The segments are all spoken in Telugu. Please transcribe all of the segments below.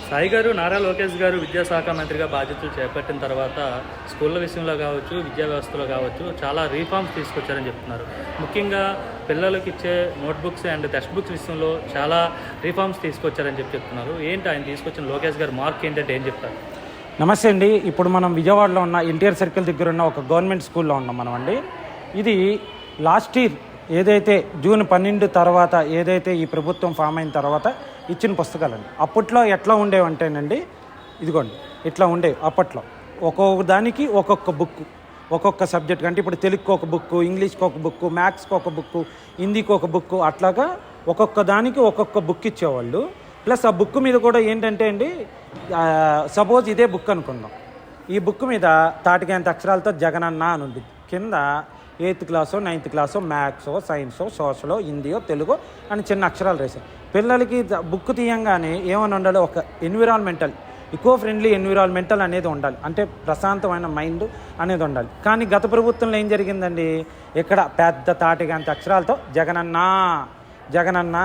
సాయి గారు నారా లోకేష్ గారు విద్యాశాఖ మంత్రిగా బాధ్యతలు చేపట్టిన తర్వాత స్కూళ్ళ విషయంలో కావచ్చు, విద్యా వ్యవస్థలో కావచ్చు చాలా రీఫార్మ్స్ తీసుకొచ్చారని చెప్తున్నారు. ముఖ్యంగా పిల్లలకి ఇచ్చే నోట్బుక్స్ అండ్ టెక్స్ట్ బుక్స్ విషయంలో చాలా రీఫార్మ్స్ తీసుకొచ్చారని చెప్తున్నారు. ఏంటి ఆయన తీసుకొచ్చిన లోకేష్ గారు మార్క్ ఏంటంటే ఏం చెప్తారు? నమస్తే అండి. ఇప్పుడు మనం విజయవాడలో ఉన్న ఎన్టీఆర్ సర్కిల్ దగ్గర ఉన్న ఒక గవర్నమెంట్ స్కూల్లో ఉన్నాం మనం అండి. ఇది లాస్ట్ ఇయర్ ఏదైతే జూన్ 12 తర్వాత ఏదైతే ఈ ప్రభుత్వం ఫామ్ అయిన తర్వాత ఇచ్చిన పుస్తకాలండి. అప్పట్లో ఎట్లా ఉండేవంటేనండి, ఇదిగోండి ఇట్లా ఉండేవి. అప్పట్లో ఒక్కొక్క దానికి ఒక్కొక్క బుక్, ఒక్కొక్క సబ్జెక్ట్. అంటే ఇప్పుడు తెలుగుకి ఒక బుక్, ఇంగ్లీష్కి ఒక బుక్, మ్యాథ్స్కి ఒక బుక్, హిందీకి ఒక బుక్, అట్లాగా ఒక్కొక్క దానికి ఒక్కొక్క బుక్ ఇచ్చేవాళ్ళు. ప్లస్ ఆ బుక్ మీద కూడా ఏంటంటే అండి, సపోజ్ ఇదే బుక్ అనుకుందాం. ఈ బుక్ మీద తాటికేంత అక్షరాలతో జగనన్న అని ఉంది. కింద 8th క్లాసో 9th క్లాసో మ్యాథ్సో సైన్సో సోషలో హిందీయో తెలుగో అని చిన్న అక్షరాలు రాశారు. పిల్లలకి బుక్ తీయంగానే ఏమని ఉండాలి, ఒక ఎన్విరాన్మెంటల్, ఈకో ఫ్రెండ్లీ ఎన్విరాన్మెంటల్ అనేది ఉండాలి. అంటే ప్రశాంతమైన మైండ్ అనేది ఉండాలి. కానీ గత ప్రభుత్వంలో ఏం జరిగిందండి, ఇక్కడ పెద్ద తాటికేంత అక్షరాలతో జగనన్న జగనన్న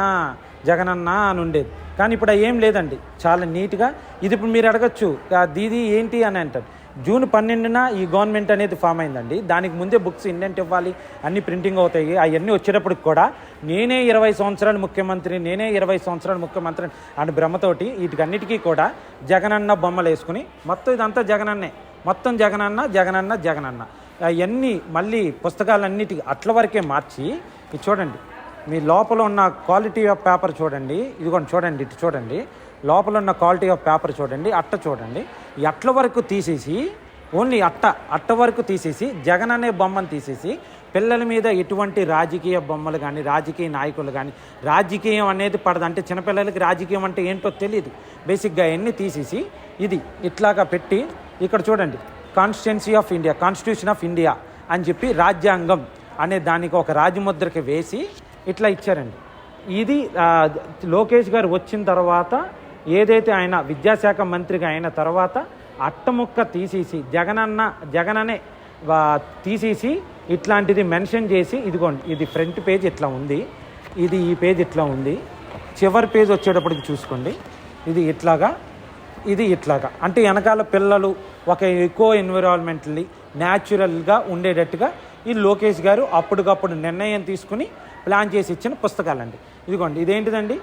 జగనన్న అని ఉండేది. కానీ ఇప్పుడు ఏం లేదండి, చాలా నీట్గా. ఇది ఇప్పుడు మీరు అడగచ్చు, దీది ఏంటి అని అంటారు. జూన్ 12న ఈ గవర్నమెంట్ అనేది ఫామ్ అయిందండి. దానికి ముందే బుక్స్ ఇండెంట్ ఇవ్వాలి, అన్ని ప్రింటింగ్ అవుతాయి. అవన్నీ వచ్చేటప్పటికి కూడా నేనే 20 సంవత్సరాలు ముఖ్యమంత్రి, నేనే 20 సంవత్సరాలు ముఖ్యమంత్రి అని భ్రమతోటి వీటికన్నిటికీ కూడా జగనన్న బొమ్మలు వేసుకుని మొత్తం ఇదంతా జగనన్నే, మొత్తం జగనన్న జగనన్న జగనన్న అవన్నీ మళ్ళీ పుస్తకాలన్నిటికీ అట్ల వరకే మార్చి. ఇది చూడండి, మీ లోపల ఉన్న క్వాలిటీ ఆఫ్ పేపర్ చూడండి. ఇదిగోండి చూడండి, ఇటు చూడండి, లోపల ఉన్న క్వాలిటీ ఆఫ్ పేపర్ చూడండి, అట్ట చూడండి. ఈ అట్ల వరకు తీసేసి, ఓన్లీ అట్ట వరకు తీసేసి జగన్ అనే బొమ్మను తీసేసి పిల్లల మీద ఎటువంటి రాజకీయ బొమ్మలు కానీ, రాజకీయ నాయకులు కానీ, రాజకీయం అనేది పడదు. అంటే చిన్నపిల్లలకి రాజకీయం అంటే ఏంటో తెలియదు. బేసిక్గా అవన్నీ తీసేసి ఇది ఇట్లాగా పెట్టి, ఇక్కడ చూడండి constituency of India, constitution of India అని చెప్పి రాజ్యాంగం అనే దానికి ఒక రాజముద్రకి వేసి ఇట్లా ఇచ్చారండి. ఇది లోకేష్ గారు వచ్చిన తర్వాత, ఏదైతే ఆయన విద్యాశాఖ మంత్రిగా అయిన తర్వాత అట్టముక్క తీసేసి జగననే తీసేసి ఇట్లాంటిది మెన్షన్ చేసి, ఇదిగోండి ఇది ఫ్రంట్ పేజ్ ఇట్లా ఉంది, ఇది ఈ పేజ్ ఇట్లా ఉంది, చివరి పేజ్ వచ్చేటప్పటికి చూసుకోండి ఇది ఇట్లాగా, ఇది ఇట్లాగా. అంటే వెనకాల పిల్లలు ఒక ఎకో ఎన్విరాన్మెంటల్లీ న్యాచురల్గా ఉండేటట్టుగా ఈ లోకేష్ గారు అప్పటికప్పుడు నిర్ణయం తీసుకుని ప్లాన్ చేసి ఇచ్చిన పుస్తకాలండి. ఇదిగోండి ఇదేంటిదండి,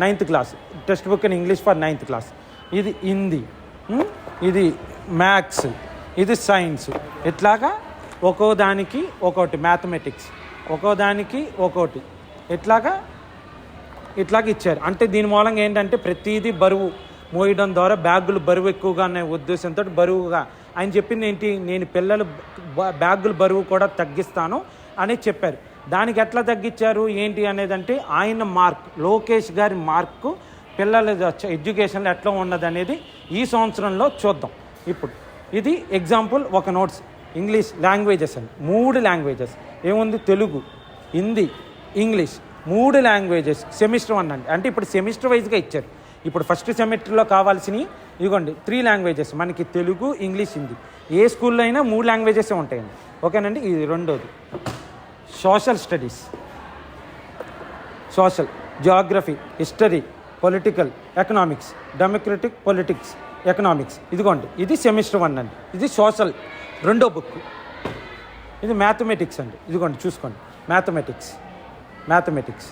9th class text book in English for 9th class, ఇది హిందీ, ఇది మ్యాథ్స్, ఇది సైన్స్, ఇట్లాగా ఒక్కో దానికి ఒక్కోటి, మ్యాథమెటిక్స్ ఒక్కో దానికి ఒక్కోటి, ఇట్లాగా ఇచ్చారు. అంటే దీని మూలంగా ఏంటంటే ప్రతిదీ బరువు మోయడం ద్వారా బ్యాగులు బరువు ఎక్కువగా అనే ఉద్దేశంతో బరువుగా ఆయన చెప్పింది ఏంటి, నేను పిల్లలు బ్యాగులు బరువు కూడా తగ్గిస్తాను అని చెప్పారు. దానికి ఎట్లా తగ్గించారు ఏంటి అనేదంటే ఆయన మార్క్, లోకేష్ గారి మార్కు పిల్లల ఎడ్యుకేషన్లో ఎట్లా ఉన్నది అనేది ఈ సంవత్సరంలో చూద్దాం. ఇప్పుడు ఇది ఎగ్జాంపుల్, ఒక నోట్స్ ఇంగ్లీష్ లాంగ్వేజెస్ అని 3 లాంగ్వేజెస్ ఏముంది, Telugu, Hindi, English 3 languages semester 1 అండి. అంటే ఇప్పుడు సెమిస్టర్ వైజ్గా ఇచ్చారు. ఇప్పుడు ఫస్ట్ సెమిస్టర్లో కావాల్సినవి ఇదిగోండి 3 లాంగ్వేజెస్ మనకి, తెలుగు, ఇంగ్లీష్, హిందీ. ఏ స్కూల్లో అయినా 3 లాంగ్వేజెస్ ఉంటాయండి. ఓకేనండి. ఇది రెండోది social studies, social, Geography, history, political economics, democratic politics economics. ఇదిగోండి ఇది సెమిస్టర్ 1 అండి. ఇది సోషల్ రెండో బుక్. ఇది మ్యాథమెటిక్స్ అండి. ఇదిగోండి చూసుకోండి, మ్యాథమెటిక్స్.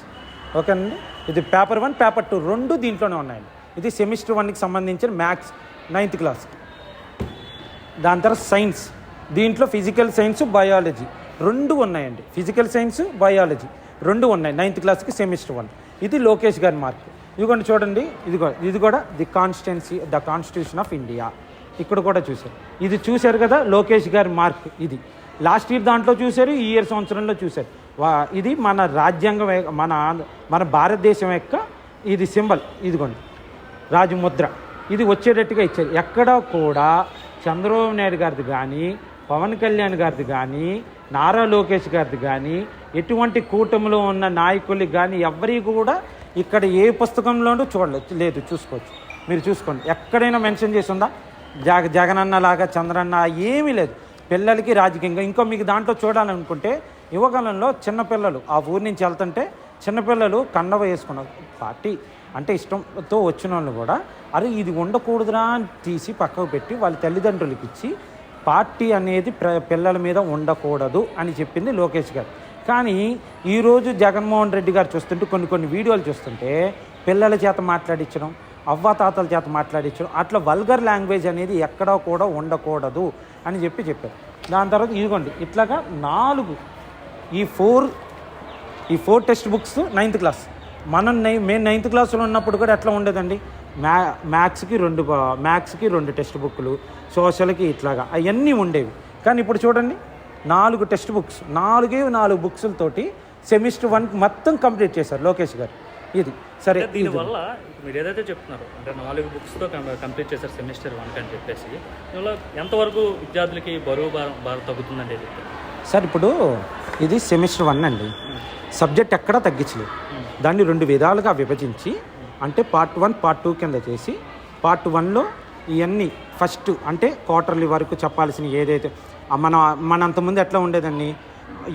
ఓకేనండి. ఇది పేపర్ 1 పేపర్ 2 రెండు దీంట్లోనే ఉన్నాయండి. ఇది సెమిస్టర్ 1కి సంబంధించిన మ్యాథ్స్ 9th క్లాస్. దాని తర్వాత సైన్స్, దీంట్లో ఫిజికల్ సైన్స్, బయాలజీ రెండు ఉన్నాయండి. ఫిజికల్ సైన్స్, బయాలజీ రెండు ఉన్నాయి 9th క్లాస్కి సెమిస్టర్ 1. ఇది లోకేష్ గారి మార్క్. ఇదిగోండి చూడండి, ఇది కూడా ది కాన్స్టిట్యూషన్ ఆఫ్ ఇండియా. ఇక్కడ కూడా చూశారు, ఇది చూశారు కదా లోకేష్ గారి మార్క్. ఇది లాస్ట్ ఇయర్ దాంట్లో చూశారు, ఈ ఇయర్ సంవత్సరంలో చూశారు. ఇది మన రాజ్యాంగం, మన భారతదేశం యొక్క ఇది సింబల్. ఇదిగోండి రాజముద్ర, ఇది వచ్చేటట్టుగా ఇచ్చారు. ఎక్కడ కూడా చంద్రబాబు నాయుడు గారిది కానీ, పవన్ కళ్యాణ్ గారిది కానీ, నారా లోకేష్ గారిది కానీ, ఎటువంటి కూటమిలో ఉన్న నాయకులకి కానీ ఎవరికి కూడా ఇక్కడ ఏ పుస్తకంలోనూ లేదు. చూసుకోవచ్చు, మీరు చూసుకోండి, ఎక్కడైనా మెన్షన్ చేసి ఉందా జగనన్న లాగా చంద్రన్న? ఏమీ లేదు. పిల్లలకి రాజకీయంగా ఇంకో మీకు దాంట్లో చూడాలనుకుంటే యువకాలంలో చిన్నపిల్లలు ఆ ఊరి నుంచి వెళ్తుంటే చిన్నపిల్లలు కండవ వేసుకున్నారు, పార్టీ అంటే ఇష్టంతో వచ్చిన వాళ్ళు కూడా అరే ఇది ఉండకూడదురా అని తీసి పక్కకు పెట్టి వాళ్ళ తల్లిదండ్రులకి ఇచ్చి పార్టీ అనేది పిల్లల మీద ఉండకూడదు అని చెప్పింది లోకేష్ గారు. కానీ ఈరోజు జగన్మోహన్ రెడ్డి గారు చూస్తుంటే కొన్ని వీడియోలు చూస్తుంటే పిల్లల చేత మాట్లాడించడం, అవ్వాతాతల చేత మాట్లాడించడం, అట్లా వల్గర్ లాంగ్వేజ్ అనేది ఎక్కడా కూడా ఉండకూడదు అని చెప్పారు. దాని తర్వాత ఇదిగోండి ఇట్లాగా 4 ఈ 4 టెక్స్ట్ బుక్స్ 9th క్లాస్. మేము 9th క్లాస్లో ఉన్నప్పుడు కూడా ఎట్లా ఉండేదండి, మ్యాథ్స్కి 2 టెక్స్ట్ బుక్లు, సోషల్కి ఇట్లాగా అవన్నీ ఉండేవి. కానీ ఇప్పుడు చూడండి 4 టెక్స్ట్ బుక్స్, 4 బుక్స్లతోటి సెమిస్టర్ 1 మొత్తం కంప్లీట్ చేశారు లోకేష్ గారు. ఇది సరే. దీనివల్ల మీరు ఏదైతే చెప్తున్నారు అంటే 4 బుక్స్తో కంప్లీట్ చేశారు సెమిస్టర్ 1 అని చెప్పేసి, దీనివల్ల ఎంతవరకు విద్యార్థులకి బరువు భారం తగ్గుతుందండి ఇది? సార్ ఇప్పుడు ఇది సెమిస్టర్ 1 అండి, సబ్జెక్ట్ ఎక్కడా తగ్గించలేదు. దాన్ని 2 విధాలుగా విభజించి అంటే పార్ట్ 1 పార్ట్ 2 కింద చేసి పార్ట్ 1లో ఇవన్నీ ఫస్ట్ అంటే క్వార్టర్లీ వరకు చెప్పాల్సిన ఏదైతే మన అంతకుముందు ఎట్లా ఉండేదండి,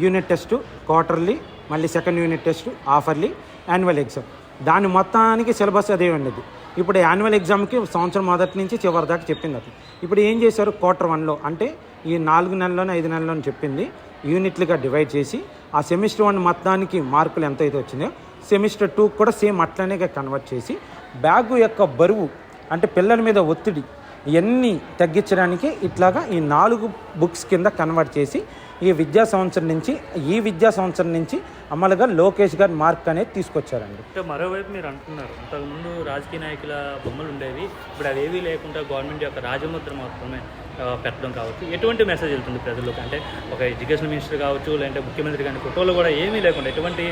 యూనిట్ టెస్ట్ క్వార్టర్లీ, మళ్ళీ second unit test half yearly, annual exam, దాని మొత్తానికి సిలబస్ అదే ఉండేది. ఇప్పుడు యాన్యువల్ ఎగ్జామ్కి సంవత్సరం మొదటి నుంచి చివరి దాకా చెప్పింది అట్లా. ఇప్పుడు ఏం చేశారు, క్వార్టర్ 1లో అంటే ఈ 4 నెలల్లోనే 5 నెలల్లోనే చెప్పింది యూనిట్లుగా డివైడ్ చేసి ఆ సెమిస్టర్ 1 మొత్తానికి మార్కులు ఎంత అయితే వచ్చిందో సెమిస్టర్ 2 కూడా సేమ్ అట్లనే కన్వర్ట్ చేసి బ్యాగు యొక్క బరువు అంటే పిల్లల మీద ఒత్తిడి ఇవన్నీ తగ్గించడానికి ఇట్లాగా ఈ 4 బుక్స్ కింద కన్వర్ట్ చేసి ఈ విద్యా సంవత్సరం నుంచి అమలుగా లోకేష్ గారు మార్క్ అనేది తీసుకొచ్చారండి. అంటే మరోవైపు మీరు అంటున్నారు అంతకుముందు రాజకీయ నాయకుల బొమ్మలు ఉండేవి, ఇప్పుడు అవి ఏవీ లేకుండా గవర్నమెంట్ యొక్క రాజముద్ర మాత్రమే పెట్టడం కావచ్చు. ఎటువంటి మెసేజ్ వెళ్తుంది ప్రజలకు? అంటే ఒక ఎడ్యుకేషన్ మినిస్టర్ కావచ్చు, లేదంటే ముఖ్యమంత్రి కానీ ఫోటోలు కూడా ఏమీ లేకుండా ఎటువంటి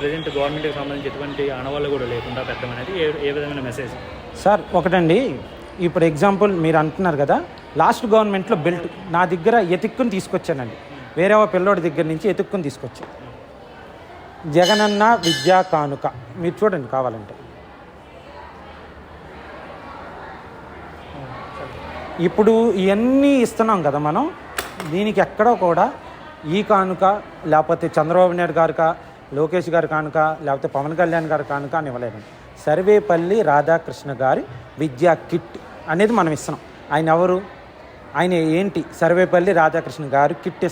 ప్రజెంట్ గవర్నమెంట్కి సంబంధించి ఎటువంటి ఆనవాళ్ళు కూడా లేకుండా పెట్టడం అనేది ఏ విధమైన మెసేజ్? సార్ ఒకటండి, ఇప్పుడు ఎగ్జాంపుల్ మీరు అంటున్నారు కదా, లాస్ట్ గవర్నమెంట్లో బెల్ట్ నా దగ్గర ఎతుక్కుని తీసుకొచ్చానండి, వేరే పిల్లోడి దగ్గర నుంచి ఎతుక్కుని తీసుకొచ్చాను. జగనన్న విద్యా కానుక మీరు చూడండి కావాలంటే. ఇప్పుడు ఇవన్నీ ఇస్తున్నాం కదా మనం, దీనికి ఎక్కడో కూడా ఈ కానుక లేకపోతే చంద్రబాబు నాయుడు గారుక, లోకేష్ గారి కానుక, లేకపోతే పవన్ కళ్యాణ్ గారి కానుక అని ఇవ్వలేదండి. సర్వేపల్లి రాధాకృష్ణ గారి విద్యా కిట్ అనేది మనం ఇస్తున్నాం. ఆయన ఎవరు, ఆయన ఏంటి, సర్వేపల్లి రాధాకృష్ణ గారు కిట్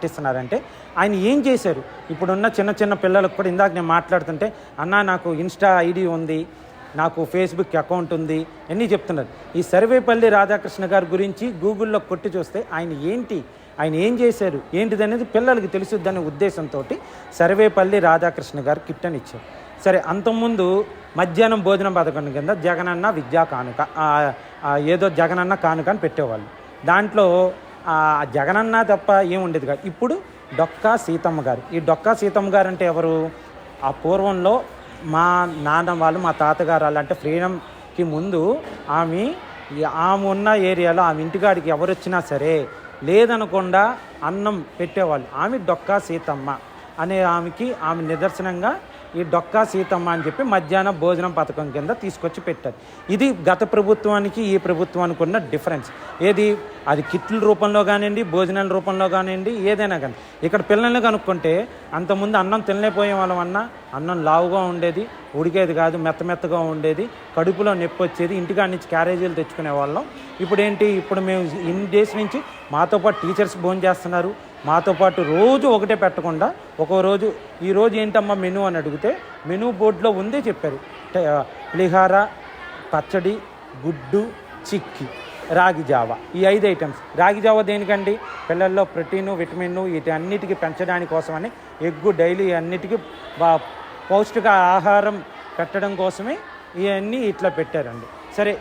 ఇస్తున్నారంటే ఆయన ఏం చేశారు? ఇప్పుడున్న చిన్న పిల్లలకు కూడా ఇందాక నేను మాట్లాడుతుంటే అన్న నాకు ఇన్స్టా ఐడి ఉంది, నాకు ఫేస్బుక్ అకౌంట్ ఉంది అన్నీ చెప్తున్నారు. ఈ సర్వేపల్లి రాధాకృష్ణ గారి గురించి గూగుల్లో కొట్టి చూస్తే ఆయన ఏం చేశారు ఏంటిది అనేది పిల్లలకి తెలుసుద్దనే ఉద్దేశంతో సర్వేపల్లి రాధాకృష్ణ గారు కిట్ అని ఇచ్చారు. సరే, అంతకుముందు మధ్యాహ్నం భోజనం పథకం కింద జగనన్న విద్యా కానుక, ఏదో జగనన్న కానుక అని పెట్టేవాళ్ళు. దాంట్లో జగనన్న తప్ప ఏముండేది కాదు. ఇప్పుడు డొక్కా సీతమ్మ గారు, ఈ డొక్కా సీతమ్మ గారు అంటే ఎవరు? ఆ పూర్వంలో మా నాన్న వాళ్ళు, మా తాతగారు వాళ్ళు అంటే ఫ్రీడమ్కి ముందు ఆమె ఉన్న ఏరియాలో ఆమె ఇంటికాడికి ఎవరు వచ్చినా సరే లేదనకుండా అన్నం పెట్టేవాళ్ళు. ఆమె డొక్కా సీతమ్మ అనే ఆమె నిదర్శనంగా ఈ డొక్కా సీతమ్మ అని చెప్పి మధ్యాహ్నం భోజనం పథకం కింద తీసుకొచ్చి పెట్టారు. ఇది గత ప్రభుత్వానికి ఈ ప్రభుత్వానికి ఉన్న డిఫరెన్స్. ఏది, అది కిట్ల రూపంలో కానివ్వండి, భోజనాల రూపంలో కానివ్వండి, ఏదైనా కానీ. ఇక్కడ పిల్లల్ని కనుక్కుంటే అంతకుముందు అన్నం తినలేకపోయే వాళ్ళం, అన్నం లావుగా ఉండేది, ఉడికేది కాదు, మెత్తగా ఉండేది, కడుపులో నొప్పి వచ్చేది, ఇంటికాడి నుంచి క్యారేజీలు తెచ్చుకునే వాళ్ళం. ఇప్పుడు మేము ఇన్ని డేస్ నుంచి మాతో పాటు టీచర్స్ భోజనం చేస్తున్నారు, మాతో పాటు రోజు ఒకటే పెట్టకుండా ఒక్కో రోజు ఈరోజు ఏంటమ్మా మెనూ అని అడిగితే మెనూ బోర్డులో ఉందే చెప్పారు. పులిహార, పచ్చడి, గుడ్డు, చిక్కి, రాగి జావ, ఈ 5 ఐటమ్స్. రాగి జావ దేనికండి? పిల్లల్లో ప్రోటీను, విటమిన్ వీటి అన్నిటికీ పెంచడానికి కోసమని, ఎగ్గు డైలీ అన్నిటికీ పౌష్టిక ఆహారం పెట్టడం కోసమే ఇవన్నీ ఇట్లా పెట్టారండి. సరే,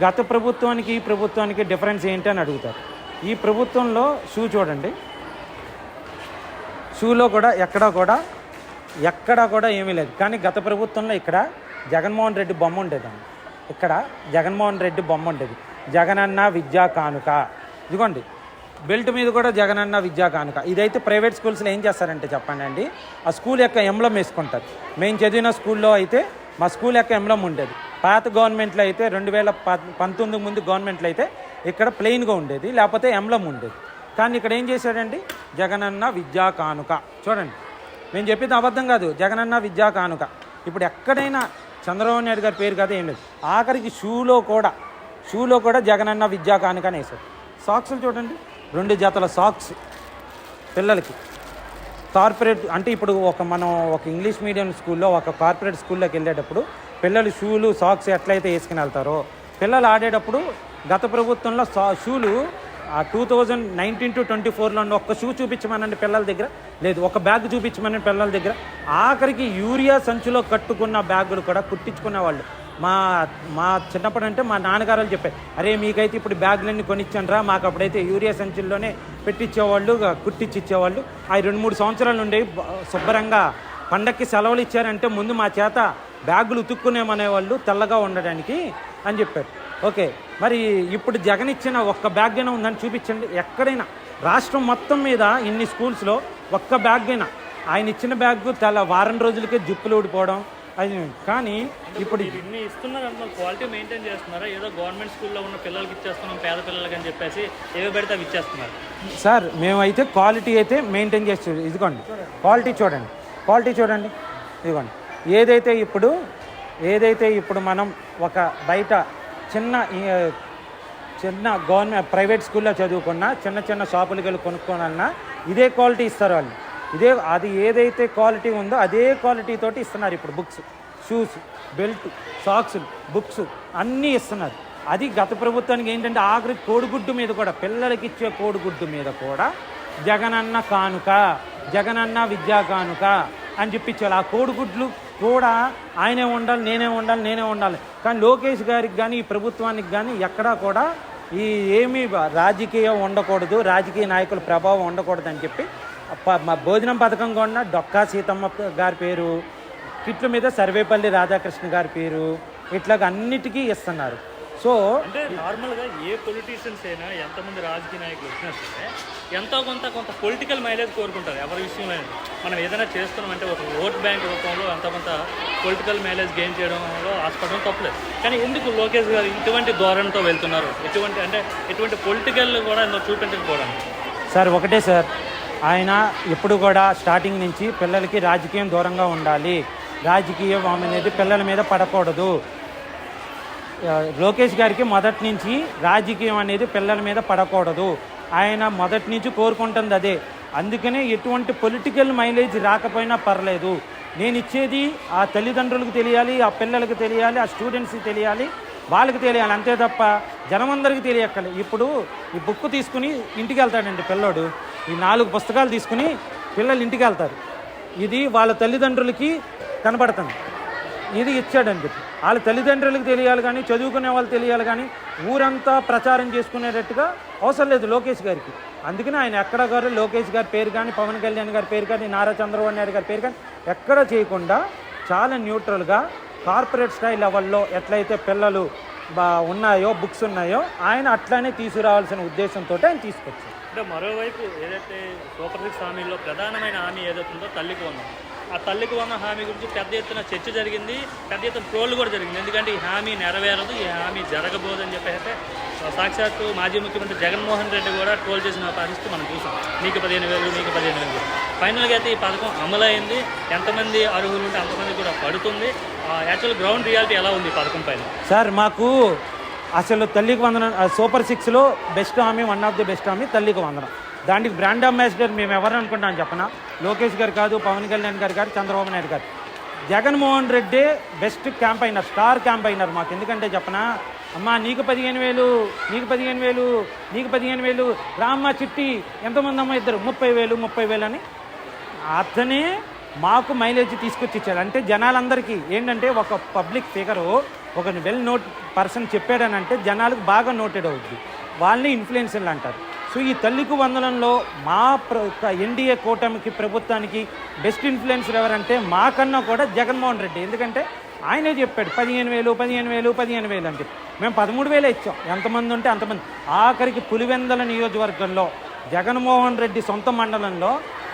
గత ప్రభుత్వానికి ఈ ప్రభుత్వానికి డిఫరెన్స్ ఏంటి అని అడుగుతారు. ఈ ప్రభుత్వంలో షూ చూడండి, షూలో కూడా ఎక్కడా కూడా ఏమీ లేదు. కానీ గత ప్రభుత్వంలో ఇక్కడ జగన్మోహన్ రెడ్డి బొమ్మ ఉండేదండి, జగనన్న విద్యా కానుక. ఇదిగోండి బెల్ట్ మీద కూడా జగనన్న విద్యా కానుక. ఇదైతే ప్రైవేట్ స్కూల్స్లో ఏం చేస్తారంటే చెప్పండి అండి, ఆ స్కూల్ యొక్క ఎంబ్లం వేసుకుంటారు. మేము చదివిన స్కూల్లో అయితే మా స్కూల్ యొక్క ఎంబ్లం ఉండేది. పాత గవర్నమెంట్లో అయితే 2019 ముందు గవర్నమెంట్లో అయితే ఇక్కడ ప్లెయిన్గా ఉండేది, లేకపోతే ఎంబ్లం ఉండేది. కానీ ఇక్కడ ఏం చేశాడండి, జగనన్న విద్యా కానుక. చూడండి, మేము చెప్పింది అబద్ధం కాదు, జగనన్న విద్యా కానుక. ఇప్పుడు ఎక్కడైనా చంద్రబాబు నాయుడు గారి పేరు కదా ఏం లేదు. ఆఖరికి షూలో కూడా జగనన్న విద్యా కానుక అని వేశారు. సాక్స్లు చూడండి, 2 జతల సాక్స్ పిల్లలకి. కార్పొరేట్ అంటే ఇప్పుడు మనం ఒక ఇంగ్లీష్ మీడియం స్కూల్లో ఒక కార్పొరేట్ స్కూల్లోకి వెళ్ళేటప్పుడు పిల్లలు షూలు సాక్స్ ఎట్లయితే వేసుకుని వెళ్తారో, పిల్లలు ఆడేటప్పుడు గత ప్రభుత్వంలో షూలు 2019 to 24లో ఒక్క షూ చూపించమనండి పిల్లల దగ్గర లేదు, ఒక బ్యాగ్ చూపించమని పిల్లల దగ్గర. ఆఖరికి యూరియా సంచిలో కట్టుకున్న బ్యాగులు కూడా కుట్టించుకునేవాళ్ళు. మా చిన్నప్పుడు అంటే మా నాన్నగారు చెప్పారు, అరే మీకైతే ఇప్పుడు బ్యాగులన్నీ కొనిచ్చానరా, మాకు అప్పుడైతే యూరియా సంచుల్లోనే పెట్టించేవాళ్ళు, కుట్టించిచ్చేవాళ్ళు. అవి 2-3 సంవత్సరాలు నుండి శుభ్రంగా పండక్కి సెలవులు ఇచ్చారంటే ముందు మా చేత బ్యాగులు ఉతుక్కునేమనేవాళ్ళు తెల్లగా ఉండడానికి అని చెప్పారు. ఓకే, మరి ఇప్పుడు జగన్ ఇచ్చిన ఒక్క బ్యాగ్ అయినా ఉందని చూపించండి. ఎక్కడైనా రాష్ట్రం మొత్తం మీద ఇన్ని స్కూల్స్లో ఒక్క బ్యాగ్ అయినా ఆయన ఇచ్చిన బ్యాగ్ వారం రోజులకే జిప్పులు ఊడిపోవడం అది. కానీ ఇప్పుడు ఇన్ని ఇస్తున్నారు, క్వాలిటీ మెయింటైన్ చేస్తున్నారా? ఏదో గవర్నమెంట్ స్కూల్లో ఉన్న పిల్లలకి ఇచ్చేస్తున్నాం, పేద పిల్లలకి అని చెప్పేసి ఏవో పెడితే అవి ఇచ్చేస్తున్నారు. సార్ మేమైతే క్వాలిటీ అయితే మెయింటైన్ చేస్తూ, ఇదిగోండి క్వాలిటీ చూడండి, ఇదిగోండి. ఏదైతే ఇప్పుడు మనం ఒక బయట చిన్న గవర్నమెంట్ ప్రైవేట్ స్కూల్లో చదువుకున్నా చిన్న షాపులకి వెళ్ళి కొనుక్కోనన్నా ఇదే క్వాలిటీ ఇస్తారు వాళ్ళు. అది ఏదైతే క్వాలిటీ ఉందో అదే క్వాలిటీ తోటి ఇస్తున్నారు. ఇప్పుడు books, shoes, belt, socks, books అన్నీ ఇస్తున్నారు. అది గత ప్రభుత్వానికి ఏంటంటే ఆఖరి కోడిగుడ్డు మీద కూడా, పిల్లలకి ఇచ్చే కోడిగుడ్డు మీద కూడా జగనన్న కానుక, జగనన్న విద్యా కానుక అని చెప్పించాలి. ఆ కోడిగుడ్లు కూడా ఆయనే ఉండాలి, నేనే ఉండాలి. కానీ లోకేష్ గారికి కానీ ఈ ప్రభుత్వానికి కానీ ఎక్కడా కూడా ఏమీ రాజకీయం ఉండకూడదు, రాజకీయ నాయకుల ప్రభావం ఉండకూడదు అని చెప్పి మా భోజనం పథకం కూడా డొక్కా సీతమ్మ గారి పేరు, కిట్ల మీద సర్వేపల్లి రాధాకృష్ణ గారి పేరు, ఇట్లాగ అన్నిటికీ ఇస్తున్నారు. సో అంటే నార్మల్గా ఏ పొలిటీషియన్స్ అయినా ఎంతమంది రాజకీయ నాయకులు వచ్చినా సరే ఎంతో కొంత పొలిటికల్ మైలేజ్ కోరుకుంటారు ఎవరి విషయంలో. మనం ఏదైనా చేస్తున్నామంటే ఒక ఓట్ బ్యాంక్ రూపంలో ఎంతో కొంత పొలిటికల్ మైలేజ్ గెయిన్ చేయడంలో ఆశపడడం తప్పలేదు. కానీ ఎందుకు లోకేష్ గారు ఇటువంటి ధోరణితో వెళ్తున్నారు? ఎటువంటి పొలిటికల్ కూడా చూపించకపోవడానికి సార్ ఒకటే సార్, ఆయన ఎప్పుడు కూడా స్టార్టింగ్ నుంచి పిల్లలకి రాజకీయం దూరంగా ఉండాలి, రాజకీయం అనేది పిల్లల మీద పడకూడదు. లోకేష్ గారికి మొదటి నుంచి రాజకీయం అనేది పిల్లల మీద పడకూడదు, ఆయన మొదటి నుంచి కోరుకుంటుంది అదే. అందుకనే ఎటువంటి పొలిటికల్ మైలేజ్ రాకపోయినా పర్లేదు, నేను ఇచ్చేది ఆ తల్లిదండ్రులకు తెలియాలి, ఆ పిల్లలకు తెలియాలి, ఆ స్టూడెంట్స్కి తెలియాలి, వాళ్ళకి తెలియాలి, అంతే తప్ప జనమందరికీ తెలియక్కలే. ఇప్పుడు ఈ బుక్ తీసుకుని ఇంటికి వెళ్తాడండి పిల్లోడు, ఈ 4 పుస్తకాలు తీసుకుని పిల్లలు ఇంటికి వెళ్తారు, ఇది వాళ్ళ తల్లిదండ్రులకి కనబడుతుంది, ఇది ఇచ్చాడని చెప్పి వాళ్ళ తల్లిదండ్రులకు తెలియాలి, కానీ చదువుకునే వాళ్ళు తెలియాలి, కానీ ఊరంతా ప్రచారం చేసుకునేటట్టుగా అవసరం లేదు లోకేష్ గారికి. అందుకని ఆయన ఎక్కడ గారు లోకేష్ గారి పేరు కానీ, పవన్ కళ్యాణ్ గారి పేరు కానీ, నారా చంద్రబాబు నాయుడు గారి పేరు కానీ ఎక్కడ చేయకుండా చాలా న్యూట్రల్గా కార్పొరేట్ స్టైల్ లెవెల్లో ఎట్లయితే పిల్లలు ఉన్నాయో, బుక్స్ ఉన్నాయో, ఆయన అట్లానే తీసుకురావాల్సిన ఉద్దేశంతో ఆయన తీసుకొచ్చారు. అంటే మరోవైపు ఏదైతే సూపర్ 6 హామీల్లో ప్రధానమైన హామీ ఏదైతే ఉందో తల్లికి వందనం, ఆ తల్లికి వందనం హామీ గురించి పెద్ద ఎత్తున చర్చ జరిగింది, పెద్ద ఎత్తున ట్రోల్ కూడా జరిగింది. ఎందుకంటే ఈ హామీ నెరవేరదు, ఈ హామీ జరగబోదని చెప్పేసి సాక్షాత్తు మాజీ ముఖ్యమంత్రి జగన్మోహన్ రెడ్డి కూడా ట్రోల్ చేసిన పరిస్థితి మనం చూసాం. నీకు 15,000 ఫైనల్గా అయితే ఈ పథకం అమలైంది, ఎంతమంది అర్హులు ఉంటే అంతమంది కూడా పడుతుంది. యాక్చువల్ గ్రౌండ్ రియాలిటీ ఎలా ఉంది ఈ పథకం పైన? సార్ మాకు అసలు తల్లికి వందనం సూపర్ 6లో బెస్ట్ హామీ, వన్ ఆఫ్ ది బెస్ట్ హామీ తల్లికి వందనం. దానికి బ్రాండ్ అంబాసిడర్ మేము ఎవరు అనుకుంటాం చెప్పనా, లోకేష్ గారు కాదు, పవన్ కళ్యాణ్ గారు కాదు, చంద్రబాబు నాయుడు గారు. Jaganmohan Reddy best campaigner, star campaigner మాకు. ఎందుకంటే చెప్పనా, అమ్మా నీకు 15,000 రామ్మ చిట్టి ఎంతమంది అమ్మ, ఇద్దరు 30,000 అని అతనే మాకు మైలేజ్ తీసుకొచ్చి ఇచ్చాడు. అంటే జనాలందరికీ ఏంటంటే ఒక పబ్లిక్ ఫిగరు, ఒక వెల్ నోట్ పర్సన్ చెప్పాడనంటే జనాలకు బాగా నోటెడ్ అవుద్ది, వాళ్ళని ఇన్ఫ్లుయెన్సర్లు అంటారు. సో ఈ తల్లికి వందనంలో మా ఎన్డీఏ కూటమికి ప్రభుత్వానికి బెస్ట్ ఇన్ఫ్లుయెన్సర్ ఎవరంటే మాకన్నా కూడా జగన్మోహన్ రెడ్డి. ఎందుకంటే ఆయనే చెప్పాడు 15,000 అని చెప్పి, మేము 13,000 ఇచ్చాం, ఎంతమంది ఉంటే అంతమంది. ఆఖరికి పులివెందల నియోజకవర్గంలో జగన్మోహన్ రెడ్డి సొంత మండలంలో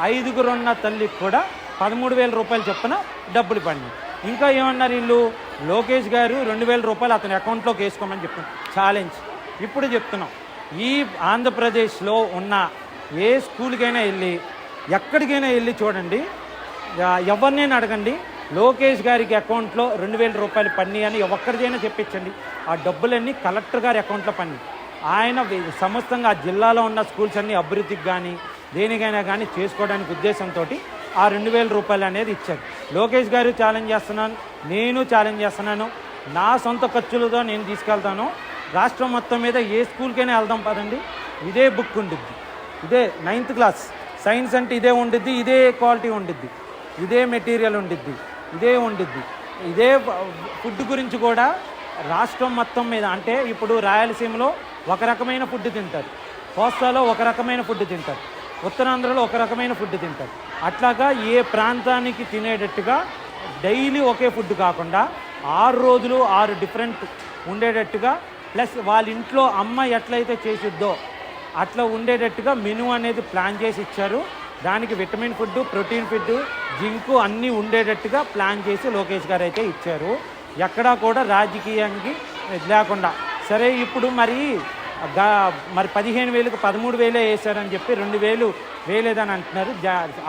5గురు ఉన్న తల్లికి కూడా 13,000 రూపాయలు చొప్పున డబ్బులు పడినాయి. ఇంకా ఏమన్నారు వీళ్ళు, లోకేష్ గారు 2,000 రూపాయలు అతని అకౌంట్లోకి వేసుకోమని చెప్తున్నాం. ఛాలెంజ్ ఇప్పుడు చెప్తున్నాం, ఈ ఆంధ్రప్రదేశ్లో ఉన్న ఏ స్కూల్కైనా వెళ్ళి, ఎక్కడికైనా వెళ్ళి చూడండి, ఎవరినైనా అడగండి, లోకేష్ గారికి అకౌంట్లో 2,000 రూపాయలు పన్ని అని ఒక్కరిదైనా చెప్పించండి. ఆ డబ్బులన్నీ కలెక్టర్ గారి అకౌంట్లో పన్ని. ఆయన సమస్తంగా ఆ జిల్లాలో ఉన్న స్కూల్స్ అన్ని అభివృద్ధికి కానీ దేనికైనా కానీ చేసుకోవడానికి ఉద్దేశంతో ఆ 2,000 రూపాయలు అనేది ఇచ్చారు. లోకేష్ గారు ఛాలెంజ్ చేస్తున్నాను, నేను ఛాలెంజ్ చేస్తున్నాను. నా సొంత ఖర్చులతో నేను తీసుకెళ్తాను. రాష్ట్రం మొత్తం మీద ఏ స్కూల్కైనా వెళ్దాం పదండి, ఇదే బుక్ ఉండిద్ది, ఇదే 9th క్లాస్ సైన్స్ అంటే ఇదే ఉండిద్ది, ఇదే క్వాలిటీ ఉండిద్ది, ఇదే మెటీరియల్ ఉండిద్ది, ఇదే ఉండిద్ది. ఇదే ఫుడ్ గురించి కూడా రాష్ట్రం మొత్తం మీద అంటే ఇప్పుడు రాయలసీమలో ఒక రకమైన ఫుడ్ తింటారు, కోస్తాలో ఒక రకమైన ఫుడ్ తింటారు, ఉత్తరాంధ్రలో ఒక రకమైన ఫుడ్ తింటారు. అట్లాగా ఏ ప్రాంతానికి తినేటట్టుగా డైలీ ఒకే ఫుడ్ కాకుండా 6 రోజులు 6 డిఫరెంట్ ఉండేటట్టుగా, ప్లస్ వాళ్ళ ఇంట్లో అమ్మ ఎట్లయితే చేసిద్దో అట్లా ఉండేటట్టుగా మెనూ అనేది ప్లాన్ చేసి ఇచ్చారు. దానికి vitamin food, protein food, zinc అన్నీ ఉండేటట్టుగా ప్లాన్ చేసి లోకేష్ గారు అయితే ఇచ్చారు. ఎక్కడా కూడా రాజకీయానికి లేకుండా. సరే ఇప్పుడు మరి 15,000కి 13,000 వేశారని చెప్పి 2,000 వేయలేదని అంటున్నారు.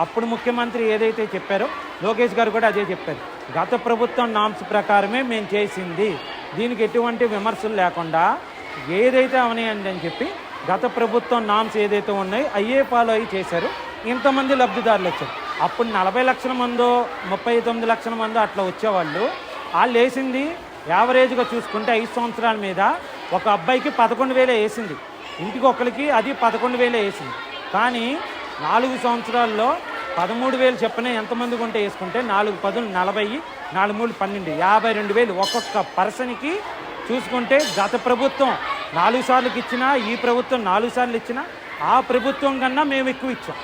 అప్పుడు ముఖ్యమంత్రి ఏదైతే చెప్పారో లోకేష్ గారు కూడా అదే చెప్పారు. గత ప్రభుత్వం నామ్స్ ప్రకారమే మేము చేసింది, దీనికి ఎటువంటి విమర్శలు లేకుండా ఏదైతే అవనాయండి అని చెప్పి గత ప్రభుత్వం నామ్స్ ఏదైతే ఉన్నాయో అయ్యే ఫాలో అయ్యి చేశారు. ఇంతమంది లబ్ధిదారులు వచ్చారు. అప్పుడు 40 లక్షల మందో 39 లక్షల మందో అట్లా వచ్చేవాళ్ళు. వాళ్ళు వేసింది యావరేజ్గా చూసుకుంటే 5 సంవత్సరాల మీద ఒక అబ్బాయికి 11,000 వేసింది, ఇంటికి ఒకరికి అది 11,000 వేసింది. కానీ 4 సంవత్సరాల్లో 13,000 చెప్పిన ఎంతమందికి ఉంటే వేసుకుంటే 4 10 40, 4 3 12, 52,000 ఒక్కొక్క పర్సన్కి చూసుకుంటే గత ప్రభుత్వం 4 సార్లకి ఇచ్చినా ఈ ప్రభుత్వం 4 సార్లు ఇచ్చినా ఆ ప్రభుత్వం కన్నా మేము ఎక్కువ ఇచ్చాం,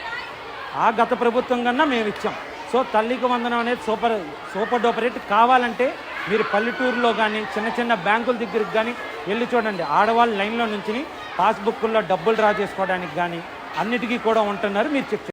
ఆ గత ప్రభుత్వం కన్నా మేము ఇచ్చాం. సో తల్లికి వందనం అనేది సూపర్ డూపర్ రేట్. కావాలంటే మీరు పల్లెటూరులో కానీ చిన్న చిన్న బ్యాంకుల దగ్గరికి కానీ వెళ్ళి చూడండి. ఆడవాళ్ళు లైన్లో నుంచి పాస్బుక్ల్లో డబ్బులు డ్రా చేసుకోవడానికి కానీ అన్నిటికీ కూడా ఉంటున్నారు. మీరు చెక్